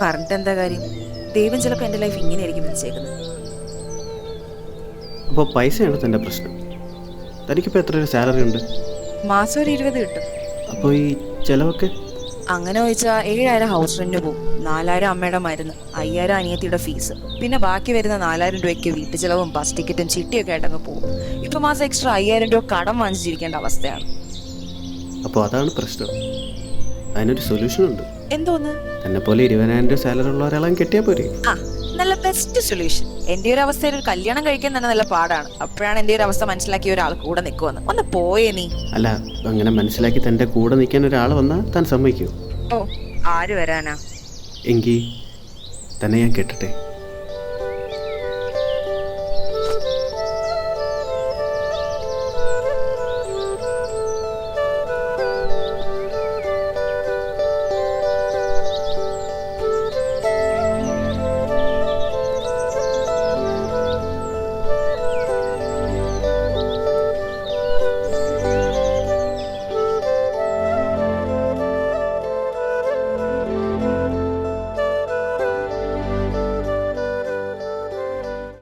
പറഞ്ഞിട്ട് എന്താ കാര്യം? ദൈവം ചിലപ്പോൾ എൻ്റെ ലൈഫ് ഇങ്ങനെയായിരിക്കും വിളിച്ചേക്കുന്നത്. അപ്പോൾ പൈസയാണ് തൻ്റെ പ്രശ്നം. തനിക്കിപ്പോൾ എത്ര ഒരു സാലറി ഉണ്ട്? മാസം ഒരു 20 കിട്ടും. അപ്പോൾ ഈ ചിലവൊക്കെ? അങ്ങനെ ചോദിച്ചാൽ 7,000 ഹൗസ് റെന്റ് പോകും, 4,000 അമ്മയുടെ മരുന്ന്, 5,000 അനിയത്തിയുടെ ഫീസ്, പിന്നെ ബാക്കി വരുന്ന 4,000 രൂപയ്ക്ക് വീട്ടു ചിലവും ബസ് ടിക്കറ്റും ചിട്ടിയൊക്കെ ആയിട്ടങ്ങ് പോകും. ഇപ്പൊ മാസം എക്സ്ട്രാ 5,000 രൂപ കടം വാങ്ങിച്ചിരിക്കേണ്ട അവസ്ഥയാണ്. അപ്പോൾ അതാണ് പ്രശ്നം. അതിനൊരു സൊല്യൂഷൻ ഉണ്ട്. എന്തോന്ന്? എന്നെ പോലെ 20,000 രൂപ സാലറി ഉള്ള ഒരാളെ കെട്ടിയാൽ പോരെ? ആ, നല്ല ബെസ്റ്റ് സൊല്യൂഷൻ. എൻ്റെ ഒരു അവസ്ഥയിൽ ഒരു കല്യാണം കഴിക്കാൻ തന്നെ നല്ല പാടാണ്. അപ്പോഴാണ് എൻ്റെ ഒരു അവസ്ഥ മനസ്സിലാക്കിയ ഒരാൾ കൂടെ നിൽക്കുമെന്ന്. ഒന്ന് പോയേ നീ. അല്ല, അങ്ങനെ മനസ്സിലാക്കി തൻ്റെ കൂടെ നിൽക്കാൻ ഒരാൾ വന്നാൽ താൻ സമ്മതിക്കുമോ? ഓ, ആര് വരാനാ? എങ്കിൽ തന്നെ ഞാൻ കെട്ടട്ടെ.